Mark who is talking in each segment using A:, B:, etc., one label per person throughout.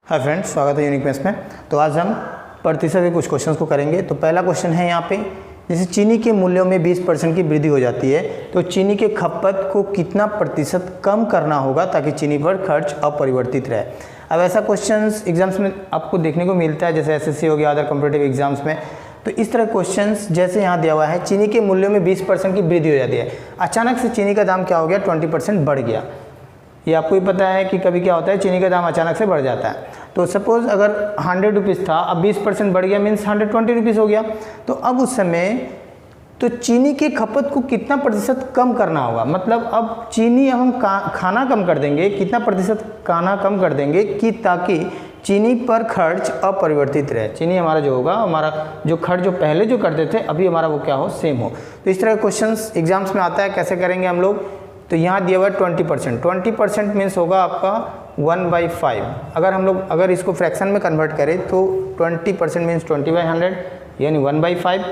A: Hi friends, स्वागत है unique maths में। तो आज हम प्रतिशत के कुछ क्वेश्चंस को करेंगे। तो पहला क्वेश्चन है यहाँ पे, जैसे चीनी के मूल्यों में 20% की वृद्धि हो जाती है तो चीनी के खपत को कितना प्रतिशत कम करना होगा ताकि चीनी पर खर्च अपरिवर्तित रहे। अब ऐसा क्वेश्चंस एग्जाम्स में आपको देखने को मिलता है, जैसे एसएससी हो गया, अदर कॉम्पिटिटिव एग्जाम्स में। तो इस तरह क्वेश्चंस जैसे यहाँ दिया हुआ है, चीनी के मूल्यों में 20% की वृद्धि हो जाती है, अचानक से चीनी का दाम क्या हो गया, 20% बढ़ गया। ये आपको ही पता है कि कभी क्या होता है, चीनी का दाम अचानक से बढ़ जाता है। तो सपोज़ अगर 100 रुपीज़ था, अब 20% बढ़ गया, मीन्स 120 रुपीज़ हो गया। तो अब उस समय तो चीनी के खपत को कितना प्रतिशत कम करना होगा, मतलब अब चीनी हम खाना कम कर देंगे, कितना प्रतिशत खाना कम कर देंगे कि ताकि चीनी पर खर्च अपरिवर्तित रहे। चीनी हमारा जो होगा, हमारा जो खर्च जो पहले जो करते थे अभी हमारा वो क्या हो, सेम हो। तो इस तरह के क्वेश्चंस एग्जाम्स में आता है। कैसे करेंगे हम लोग, तो यहाँ दिया हुआ है 20%। 20% मीन्स होगा आपका 1/5। अगर हम लोग अगर इसको फ्रैक्शन में कन्वर्ट करें तो 20% मीन्स 20/100 यानी 1/5।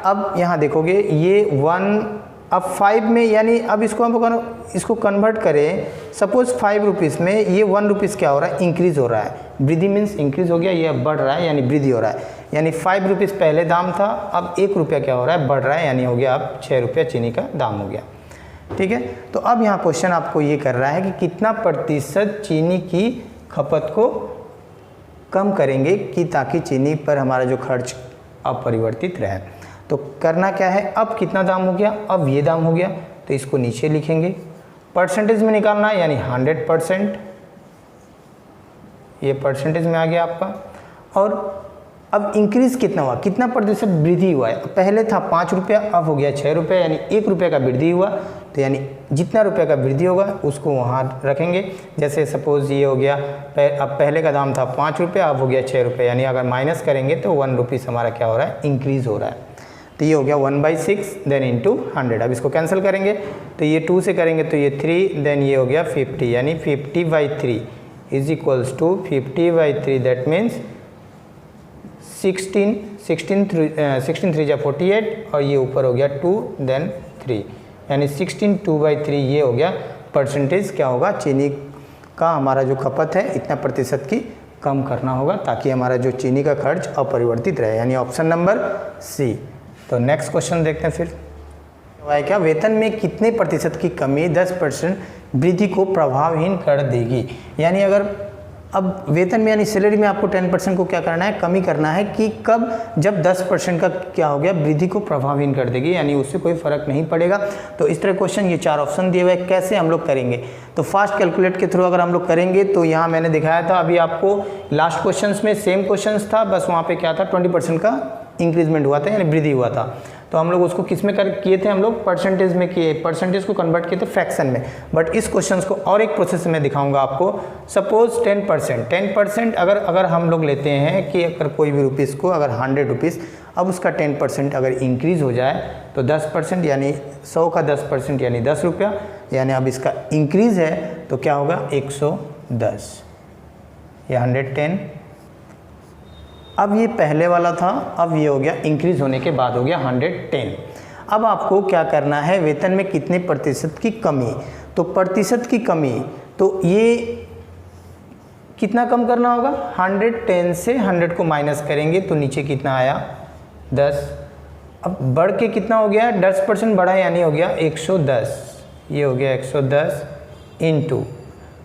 A: अब यहाँ देखोगे ये 1 अब 5 में, यानी अब इसको हम इसको कन्वर्ट करें, सपोज 5 रुपीज़ में ये 1 रुपीज़ क्या हो रहा है, इंक्रीज़ हो रहा है। वृद्धि मीन्स इंक्रीज़ हो गया, ये अब बढ़ रहा है यानी वृद्धि हो रहा है। यानी 5 रुपीज़ पहले दाम था, अब 1 रुपया क्या हो रहा है, बढ़ रहा है, यानी हो गया अब 6 रुपया चीनी का दाम हो गया। ठीक है। तो अब यहाँ क्वेश्चन आपको ये कर रहा है कि कितना प्रतिशत चीनी की खपत को कम करेंगे कि ताकि चीनी पर हमारा जो खर्च अपरिवर्तित रहे। तो करना क्या है, अब कितना दाम हो गया, अब ये दाम हो गया, तो इसको नीचे लिखेंगे। परसेंटेज में निकालना है यानी 100%, ये परसेंटेज में आ गया आपका। और अब इंक्रीज़ कितना हुआ, कितना प्रतिशत वृद्धि हुआ है, पहले था 5 रुपया, अब हो गया 6 रुपये, यानी 1 रुपये का वृद्धि हुआ। तो यानी जितना रुपये का वृद्धि होगा उसको वहाँ रखेंगे। जैसे सपोज़ ये हो गया, अब पहले का दाम था 5 रुपया, अब हो गया 6 रुपये, यानी अगर माइनस करेंगे तो 1 रुपीज़ हमारा क्या हो रहा है, इंक्रीज़ हो रहा है। तो ये हो गया 1/6 देन इंटू 100। अब इसको कैंसिल करेंगे तो ये 2 से करेंगे तो ये 3 देन ये हो गया 50, यानी 50/3 is equals to 50/3, that means 16 3 जा 48 और ये ऊपर हो गया 2 देन 3, यानी 16 2/3 ये हो गया परसेंटेज क्या होगा, चीनी का हमारा जो खपत है इतना प्रतिशत की कम करना होगा ताकि हमारा जो चीनी का खर्च अपरिवर्तित रहे, यानी ऑप्शन नंबर सी। तो नेक्स्ट क्वेश्चन देखते हैं फिर क्या, वेतन में कितने प्रतिशत की कमी 10% वृद्धि को प्रभावहीन कर देगी। यानी अगर अब वेतन में यानी सैलरी में आपको 10% को क्या करना है, कमी करना है कि कब, जब 10% का क्या हो गया, वृद्धि को प्रभावहीन कर देगी, यानी उससे कोई फर्क नहीं पड़ेगा। तो इस तरह क्वेश्चन, ये 4 ऑप्शन दिए हुए, कैसे हम लोग करेंगे। तो फास्ट कैलकुलेट के थ्रू अगर हम लोग करेंगे तो यहाँ मैंने दिखाया था, अभी आपको लास्ट क्वेश्चंस में सेम क्वेश्चंस था, बस वहाँ पे क्या था, 20% का इंक्रीजमेंट हुआ था यानी वृद्धि हुआ था। तो हम लोग उसको किस में किए थे, हम लोग परसेंटेज में किए, परसेंटेज को कन्वर्ट किए थे फ्रैक्शन में। बट इस क्वेश्चन को और एक प्रोसेस में दिखाऊंगा आपको। सपोज 10% अगर हम लोग लेते हैं कि अगर कोई भी रुपीज़ को अगर 100 रुपीज़, अब उसका 10% अगर इंक्रीज़ हो जाए तो 10% यानी 100 का 10% यानी 10 रुपया, यानी अब इसका इंक्रीज़ है तो क्या होगा, 110 या 110। अब ये पहले वाला था, अब ये हो गया इंक्रीज़ होने के बाद हो गया 110। अब आपको क्या करना है, वेतन में कितने प्रतिशत की कमी, तो प्रतिशत की कमी, तो ये कितना कम करना होगा, 110 से 100 को माइनस करेंगे तो नीचे कितना आया, 10। अब बढ़ के कितना हो गया, 10% बढ़ा यानी हो गया 110, ये हो गया 110 इंटू,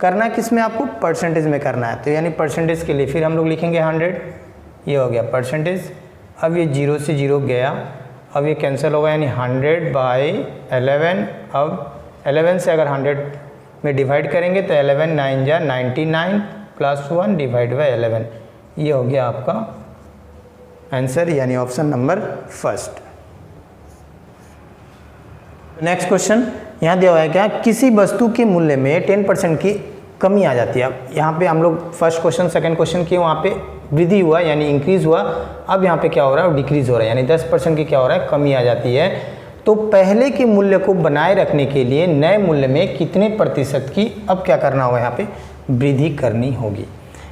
A: करना किस में, आपको परसेंटेज में करना है। तो यानी परसेंटेज के लिए फिर हम लोग लिखेंगे 100, ये हो गया परसेंटेज। अब ये 0 से 0 गया, अब ये कैंसिल होगा यानी 100/11। अब 11 से अगर 100 में डिवाइड करेंगे तो 11 9 जा 99 प्लस 1 डिवाइड बाई 11, ये हो गया आपका आंसर, यानी option number first. Next question यहाँ दिया हुआ है क्या, किसी वस्तु के मूल्य में 10% की कमी आ जाती है। यहाँ पे हम लोग फर्स्ट क्वेश्चन सेकंड क्वेश्चन किए, वहाँ पे वृद्धि हुआ यानी इंक्रीज़ हुआ, अब यहाँ पे क्या हो रहा है, डिक्रीज़ हो रहा है, यानी 10% की क्या हो रहा है, कमी आ जाती है। तो पहले के मूल्य को बनाए रखने के लिए नए मूल्य में कितने प्रतिशत की अब क्या करना होगा, यहाँ पे वृद्धि करनी होगी।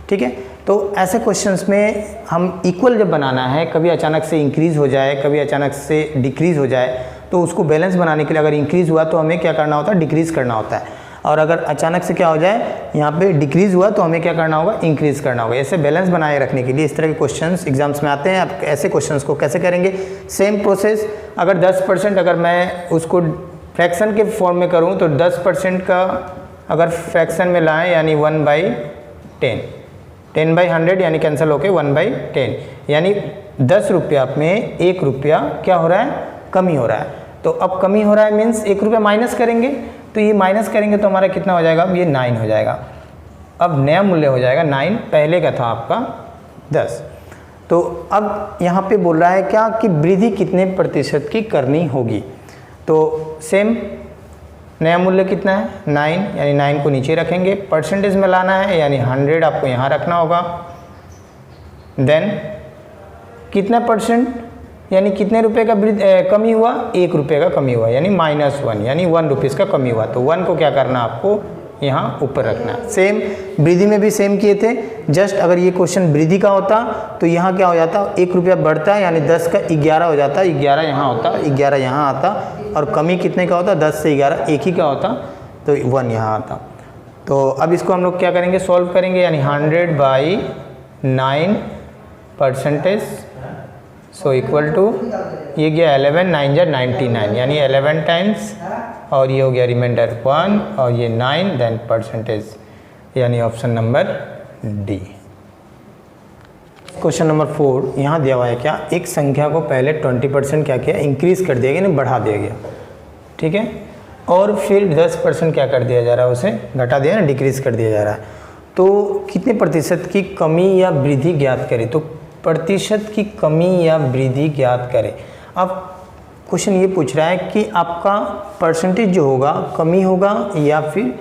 A: ठीक है। तो ऐसे क्वेश्चंस में हम इक्वल जब बनाना है, कभी अचानक से इंक्रीज़ हो जाए, कभी अचानक से डिक्रीज़ हो जाए, तो उसको बैलेंस बनाने के लिए अगर इंक्रीज़ हुआ तो हमें क्या करना होता है, डिक्रीज़ करना होता है। और अगर अचानक से क्या हो जाए यहाँ पे डिक्रीज़ हुआ तो हमें क्या करना होगा, इंक्रीज़ करना होगा। ऐसे बैलेंस बनाए रखने के लिए इस तरह के क्वेश्चंस एग्जाम्स में आते हैं। आप ऐसे क्वेश्चंस को कैसे करेंगे, सेम प्रोसेस। अगर 10% अगर मैं उसको फ्रैक्शन के फॉर्म में करूँ तो 10% का अगर फ्रैक्शन में लाएँ यानी 1/10, 10/100 यानी कैंसिल होके 1/10, यानी 10 रुपया में 1 रुपया क्या हो रहा है, कमी हो रहा है। तो अब कमी हो रहा है मीन्स 1 रुपया माइनस करेंगे, तो ये माइनस करेंगे तो हमारा कितना हो जाएगा, अब ये 9 हो जाएगा। अब नया मूल्य हो जाएगा 9, पहले का था आपका 10। तो अब यहाँ पे बोल रहा है क्या कि वृद्धि कितने प्रतिशत की करनी होगी। तो सेम नया मूल्य कितना है 9, यानी 9 को नीचे रखेंगे, परसेंटेज में लाना है यानी 100 आपको यहाँ रखना होगा। देन कितना परसेंट यानी कितने रुपए का कमी हुआ, 1 रुपये का कमी हुआ, यानी -1 यानी 1 रुपीज़ का कमी हुआ। तो 1 को क्या करना आपको यहाँ ऊपर रखना। सेम वृद्धि में भी सेम किए थे, जस्ट अगर ये क्वेश्चन वृद्धि का होता तो यहाँ क्या हो जाता, 1 रुपया बढ़ता है यानी 10 का 11 हो जाता, 11 यहाँ होता, 11 यहाँ आता, और कमी कितने का होता, 10 से 11 एक ही का होता, तो 1 यहाँ आता। तो अब इसको हम लोग क्या करेंगे, सॉल्व करेंगे, यानी 100/9 परसेंटेज, सो इक्वल टू ये गया 11, 9 जा 99 यानी 11 टाइम्स, और ये हो गया रिमाइंडर 1 और ये 9, देन परसेंटेज, यानी option number D. Question number 4 यहाँ दिया हुआ है क्या, एक संख्या को पहले 20% क्या किया, इंक्रीज़ कर दिया गया, यानी बढ़ा दिया गया, ठीक है, और फिर 10% क्या कर दिया जा रहा है, उसे घटा दिया ना, डिक्रीज़ कर दिया जा रहा है। तो कितने प्रतिशत की कमी या वृद्धि ज्ञात करें, तो प्रतिशत की कमी या वृद्धि ज्ञात करें। अब क्वेश्चन ये पूछ रहा है कि आपका परसेंटेज जो होगा कमी होगा या फिर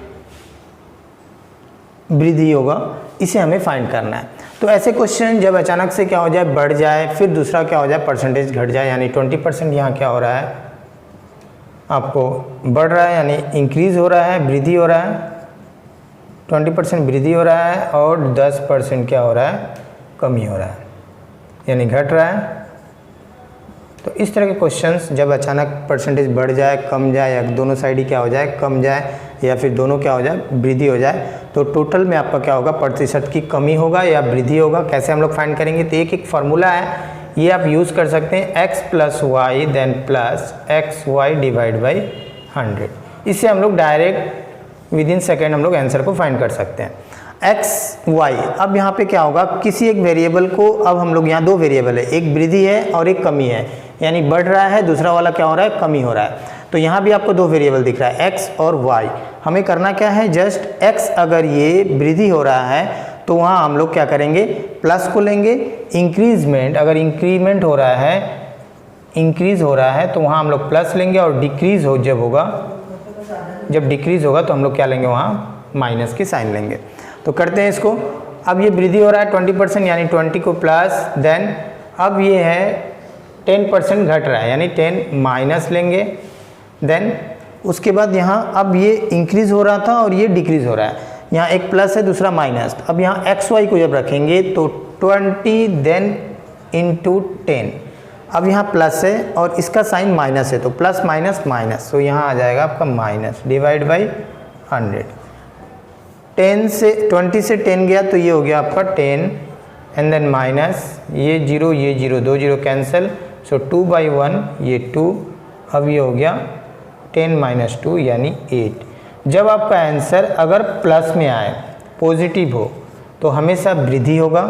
A: वृद्धि होगा, इसे हमें फाइंड करना है। तो ऐसे क्वेश्चन जब अचानक से क्या हो जाए, बढ़ जाए, फिर दूसरा क्या हो जाए, परसेंटेज घट जाए, यानी 20% यहाँ क्या हो रहा है, आपको बढ़ रहा है यानी इंक्रीज़ हो रहा है, वृद्धि हो रहा है, 20% वृद्धि हो रहा है, और 10% क्या हो रहा है, कमी हो रहा है, यानी घट रहा है। तो इस तरह के क्वेश्चंस जब अचानक परसेंटेज बढ़ जाए, कम जाए, या दोनों साइड ही क्या हो जाए, कम जाए, या फिर दोनों क्या हो जाए, वृद्धि हो जाए, तो टोटल में आपका क्या होगा, प्रतिशत की कमी होगा या वृद्धि होगा। कैसे हम लोग फाइंड करेंगे, तो एक फार्मूला है, ये आप यूज़ कर सकते हैं, x + y then plus xy divide by 100। इससे हम लोग डायरेक्ट विदिन सेकेंड हम लोग आंसर को फाइंड कर सकते हैं। x y, अब यहाँ पे क्या होगा, किसी एक वेरिएबल को, अब हम लोग यहाँ 2 वेरिएबल है, एक वृद्धि है और एक कमी है, यानी बढ़ रहा है, दूसरा वाला क्या हो रहा है, कमी हो रहा है। तो यहाँ भी आपको 2 वेरिएबल दिख रहा है, x और y। हमें करना क्या है, जस्ट x अगर ये वृद्धि हो रहा है तो वहाँ हम लोग क्या करेंगे, प्लस को लेंगे। इंक्रीजमेंट अगर इंक्रीमेंट हो रहा है, इंक्रीज़ हो रहा है, तो वहाँ हम लोग प्लस लेंगे, और डिक्रीज़ हो जब होगा, जब डिक्रीज़ होगा तो हम लोग क्या लेंगे, वहाँ माइनस की साइन लेंगे। तो करते हैं इसको। अब ये वृद्धि हो रहा है 20% यानी 20 को प्लस, देन अब ये है 10% घट रहा है यानी 10 माइनस लेंगे, देन उसके बाद यहाँ अब ये इंक्रीज़ हो रहा था और ये डिक्रीज़ हो रहा है, यहाँ एक प्लस है दूसरा माइनस। अब यहाँ एक्स वाई को जब रखेंगे तो 20 देन इंटू 10, अब यहाँ प्लस है और इसका साइन माइनस है, तो प्लस माइनस माइनस, तो यहाँ आ जाएगा आपका माइनस डिवाइड बाई 100। 20 से 10 गया तो ये हो गया आपका 10, एंड देन माइनस, ये 0 ये 0, 2 0 कैंसिल, सो 2/1 ये 2, अब ये हो गया 10 - 2 यानी 8। जब आपका आंसर अगर प्लस में आए, पॉजिटिव हो, तो हमेशा वृद्धि होगा,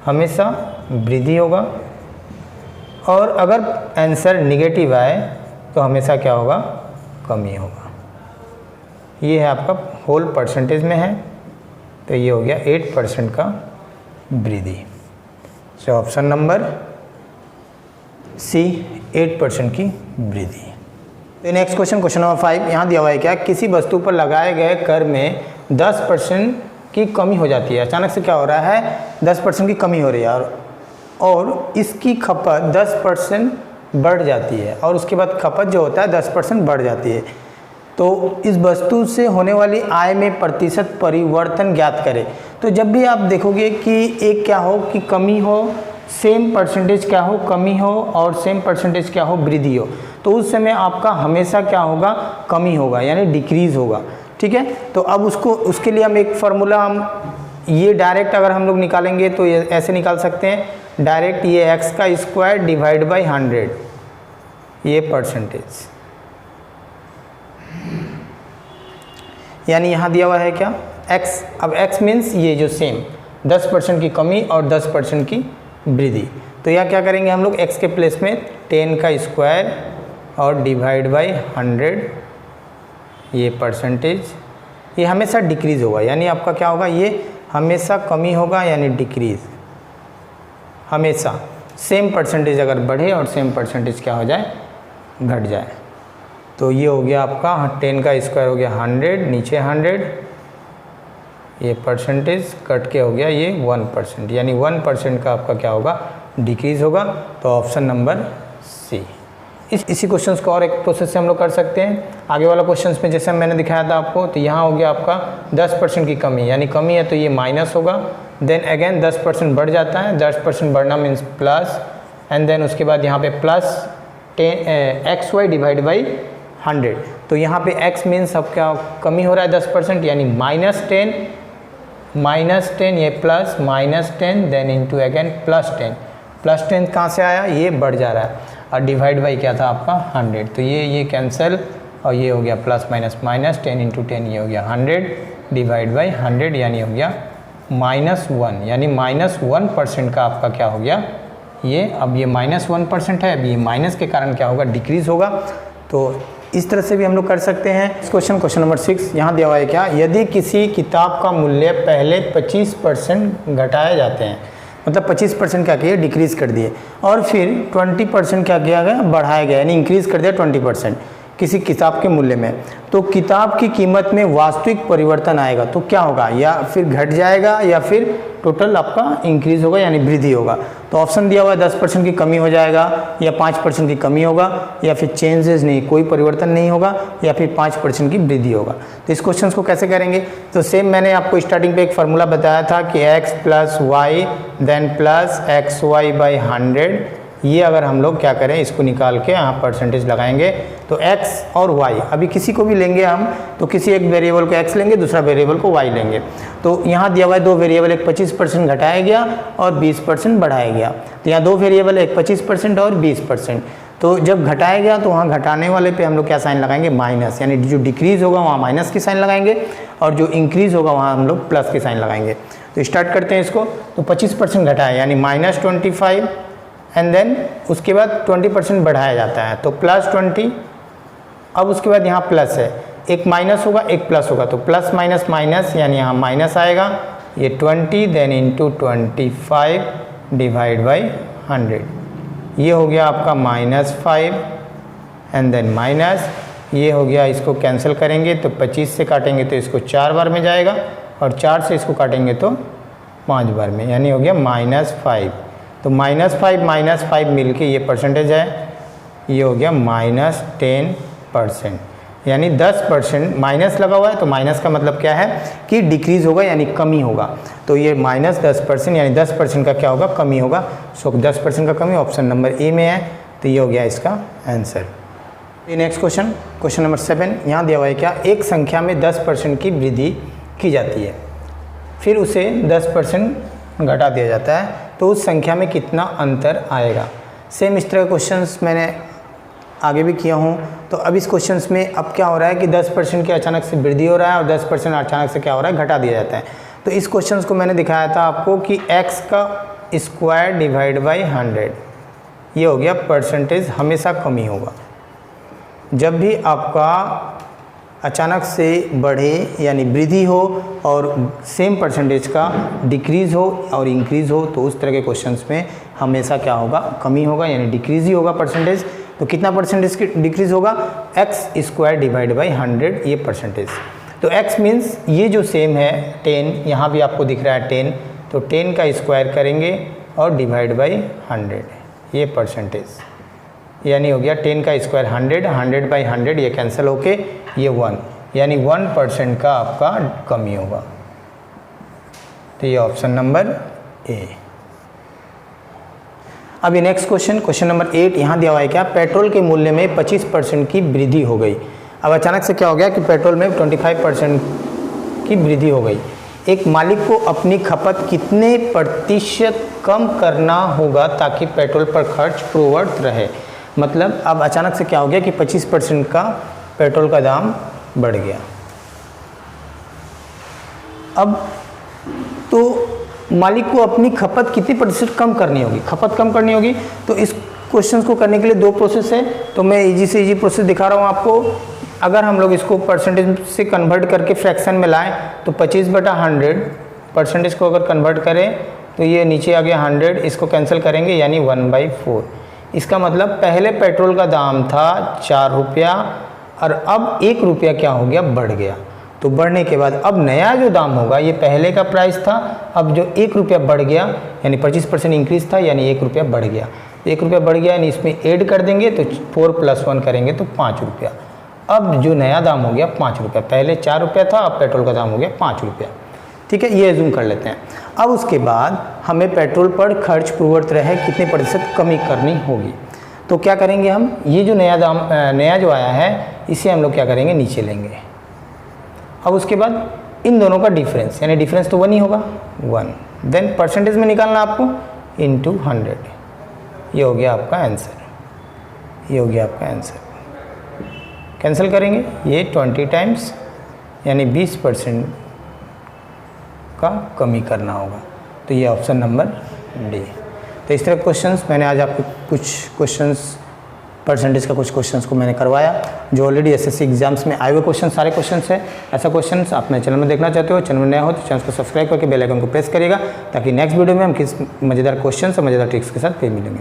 A: हमेशा वृद्धि होगा, और अगर आंसर निगेटिव आए तो हमेशा क्या होगा, कमी होगा। ये है आपका होल परसेंटेज में है, तो ये हो गया 8% का वृद्धि। सो ऑप्शन नंबर सी 8% की वृद्धि। तो नेक्स्ट क्वेश्चन नंबर 5 यहाँ दिया हुआ है क्या, किसी वस्तु पर लगाए गए कर में 10% की कमी हो जाती है। अचानक से क्या हो रहा है, 10% की कमी हो रही है, और इसकी खपत 10% बढ़ जाती है, और उसके बाद खपत जो होता है 10% बढ़ जाती है। तो इस वस्तु से होने वाली आय में प्रतिशत परिवर्तन ज्ञात करें। तो जब भी आप देखोगे कि एक क्या हो कि कमी हो, सेम परसेंटेज क्या हो कमी हो, और सेम परसेंटेज क्या हो वृद्धि हो, तो उस समय आपका हमेशा क्या होगा, कमी होगा यानी डिक्रीज़ होगा। ठीक है। तो अब उसके लिए हम एक फार्मूला, हम ये डायरेक्ट अगर हम लोग निकालेंगे तो ये ऐसे निकाल सकते हैं डायरेक्ट, ये x का स्क्वायर डिवाइड बाई 100, ये परसेंटेज, यानी यहाँ दिया हुआ है क्या x। अब x मीन्स ये जो सेम 10% की कमी और 10% की वृद्धि, तो यह क्या करेंगे हम लोग x के प्लेस में 10 का स्क्वायर और डिवाइड बाई 100, ये परसेंटेज, ये हमेशा डिक्रीज़ होगा, यानी आपका क्या होगा, ये हमेशा कमी होगा यानी डिक्रीज़, हमेशा सेम परसेंटेज अगर बढ़े और सेम परसेंटेज क्या हो जाए, घट जाए। तो ये हो गया आपका 10 का स्क्वायर हो गया 100, नीचे 100, ये परसेंटेज कट के हो गया ये 1%, यानी 1% का आपका क्या होगा, डिक्रीज़ होगा। तो ऑप्शन नंबर सी। इसी क्वेश्चंस को और एक प्रोसेस से हम लोग कर सकते हैं। आगे वाला क्वेश्चंस में जैसे मैंने दिखाया था आपको, तो यहाँ हो गया आपका 10% की कमी, यानी कमी है तो ये माइनस होगा, देन अगेन 10% बढ़ जाता है, 10% बढ़ना मीन्स प्लस, एंड देन उसके बाद यहाँ पे प्लस 10 XY डिवाइड बाई 100, तो यहाँ पे x मीन्स अब क्या कमी हो रहा है 10%, यानी -10 ये plus -10 then into again plus 10 कहाँ से आया, ये बढ़ जा रहा है, और डिवाइड बाई क्या था आपका 100, तो ये कैंसिल और ये हो गया प्लस माइनस -10 इंटू 10, ये हो गया 100 डिवाइड बाई 100, यानी हो गया -1, यानी -1% का आपका क्या हो गया ये। अब ये -1% है, अब ये माइनस के कारण क्या होगा, डिक्रीज़ होगा। तो इस तरह से भी हम लोग कर सकते हैं। क्वेश्चन नंबर 6 यहाँ दिया हुआ है क्या, यदि किसी किताब का मूल्य पहले 25% घटाए जाते हैं, मतलब 25% क्या किया, डिक्रीज़ कर दिए, और फिर 20% क्या किया गया, बढ़ाया गया, यानी इंक्रीज़ कर दिया 20% किसी किताब के मूल्य में, तो किताब की कीमत में वास्तविक परिवर्तन आएगा तो क्या होगा, या फिर घट जाएगा या फिर टोटल आपका इंक्रीज़ होगा यानी वृद्धि होगा। तो ऑप्शन दिया हुआ है 10% की कमी हो जाएगा, या 5% की कमी होगा, या फिर चेंजेस नहीं, कोई परिवर्तन नहीं होगा, या फिर 5% की वृद्धि होगा। तो इस क्वेश्चन को कैसे करेंगे, तो सेम मैंने आपको स्टार्टिंग पे एक फार्मूला बताया था कि x plus y then plus XY by 100, ये अगर हम लोग क्या करें, इसको निकाल के यहाँ परसेंटेज लगाएंगे, तो x और y अभी किसी को भी लेंगे हम, तो किसी एक वेरिएबल को x लेंगे, दूसरा वेरिएबल को y लेंगे। तो यहाँ दिया हुआ है दो वेरिएबल, एक 25% घटाया गया और 20% बढ़ाया गया, तो यहाँ दो वेरिएबल है, एक 25% और 20%। तो जब घटाया गया तो वहाँ घटाने वाले पे हम लोग क्या साइन लगाएंगे, माइनस, यानी जो डिक्रीज़ होगा वहाँ माइनस की साइन लगाएंगे, और जो इंक्रीज़ होगा वहाँ हम लोग प्लस की साइन लगाएंगे। तो स्टार्ट करते हैं इसको। तो 25% घटाया यानी -25, एंड देन उसके बाद 20% बढ़ाया जाता है तो +20। अब उसके बाद यहाँ प्लस है, एक माइनस होगा एक प्लस होगा, तो प्लस माइनस माइनस, यानी यहाँ माइनस आएगा, ये 20 देन इंटू 25 डिवाइड बाई 100, ये हो गया आपका -5, एंड देन माइनस, ये हो गया, इसको कैंसिल करेंगे तो 25 से काटेंगे तो इसको 4 बार में जाएगा, और 4 से इसको काटेंगे तो 5 बार में, यानी हो गया -5। तो -5 मिल के ये परसेंटेज है, ये हो गया -10%, यानी 10% माइनस लगा हुआ है, तो माइनस का मतलब क्या है कि डिक्रीज़ होगा यानी कमी होगा। तो ये -10% यानी 10% का क्या होगा, कमी होगा। सो 10% का कमी ऑप्शन नंबर ए में है, तो ये हो गया इसका आंसर। नेक्स्ट क्वेश्चन नंबर 7 यहाँ दिया हुआ है क्या, एक संख्या में 10% की वृद्धि की जाती है, फिर उसे 10% घटा दिया जाता है, तो उस संख्या में कितना अंतर आएगा। सेम इस तरह के क्वेश्चंस मैंने आगे भी किया हूँ। तो अब इस क्वेश्चंस में अब क्या हो रहा है कि 10% की अचानक से वृद्धि हो रहा है और 10% अचानक से क्या हो रहा है, घटा दिया जाता है। तो इस क्वेश्चंस को मैंने दिखाया था आपको कि x का स्क्वायर डिवाइड बाई 100, ये हो गया परसेंटेज, हमेशा कमी होगा। जब भी आपका अचानक से बढ़े यानी वृद्धि हो और सेम परसेंटेज का डिक्रीज़ हो और इंक्रीज़ हो, तो उस तरह के क्वेश्चंस में हमेशा क्या होगा, कमी होगा, यानी डिक्रीज़ ही होगा परसेंटेज। तो कितना परसेंटेज की डिक्रीज़ होगा, एक्स स्क्वायर डिवाइड बाई 100, ये परसेंटेज। तो x मीन्स ये जो सेम है 10, यहाँ भी आपको दिख रहा है 10, तो 10 का स्क्वायर करेंगे और डिवाइड बाई 100, ये परसेंटेज, यानी हो गया 10 का स्क्वायर 100 बाई 100, ये कैंसिल होके ये 1, यानी 1% का आपका कमी होगा। तो ये ऑप्शन नंबर ए। अभी नेक्स्ट क्वेश्चन नंबर 8 यहाँ दिया हुआ है क्या, पेट्रोल के मूल्य में 25% की वृद्धि हो गई। अब अचानक से क्या हो गया कि पेट्रोल में 25% की वृद्धि हो गई। एक मालिक को अपनी खपत कितने प्रतिशत कम करना होगा ताकि पेट्रोल पर खर्च पूर्ववत रहे। मतलब अब अचानक से क्या हो गया कि 25% का पेट्रोल का दाम बढ़ गया। अब तो मालिक को अपनी खपत कितनी प्रतिशत कम करनी होगी, खपत कम करनी होगी। तो इस क्वेश्चन को करने के लिए 2 प्रोसेस है, तो मैं इजी से इजी प्रोसेस दिखा रहा हूँ आपको। अगर हम लोग इसको परसेंटेज से कन्वर्ट करके फ्रैक्शन में लाएं तो 25/100 परसेंटेज को अगर कन्वर्ट करें तो ये नीचे आ गया 100, इसको कैंसिल करेंगे यानी 1/4। इसका मतलब पहले पेट्रोल का दाम था 4 रुपया और अब 1 रुपया क्या हो गया, बढ़ गया। तो बढ़ने के बाद अब नया जो दाम होगा, ये पहले का प्राइस था, अब जो 1 रुपया बढ़ गया यानी 25% इंक्रीज था यानी 1 रुपया बढ़ गया। 1 रुपया बढ़ गया यानी इसमें ऐड कर देंगे तो 4 + 1 करेंगे तो 5 रुपया। अब जो नया दाम हो गया 5 रुपया, पहले 4 रुपया था, अब पेट्रोल का दाम हो गया 5 रुपया। ठीक है, ये एज्यूम कर लेते हैं। अब उसके बाद हमें पेट्रोल पर खर्च पूर्ववत रहे कितने प्रतिशत कमी करनी होगी। तो क्या करेंगे हम, ये जो नया दाम नया जो आया है इसे हम लोग क्या करेंगे, नीचे लेंगे। अब उसके बाद इन दोनों का डिफरेंस, यानी डिफरेंस तो 1 ही होगा, 1। देन परसेंटेज में निकालना आपको इंटू 100। ये हो गया आपका आंसर, ये हो गया आपका आंसर। कैंसिल करेंगे, ये 20 टाइम्स यानी 20% का कमी करना होगा। तो ये ऑप्शन नंबर डी। तो इस तरह क्वेश्चंस मैंने आज आपको कुछ क्वेश्चंस परसेंटेज का कुछ क्वेश्चंस को मैंने करवाया जो ऑलरेडी एसएससी एग्जाम्स में आए हुए क्वेश्चन, सारे क्वेश्चंस हैं। ऐसा क्वेश्चंस आप मेरे चैनल में देखना चाहते हो, चैनल में नया हो तो चैनल को सब्सक्राइब करके बेल आइकन को प्रेस करिएगा ताकि नेक्स्ट वीडियो में हम किस मज़ेदार क्वेश्चन और मज़ेदार ट्रिक्स के साथ फिर मिलेंगे।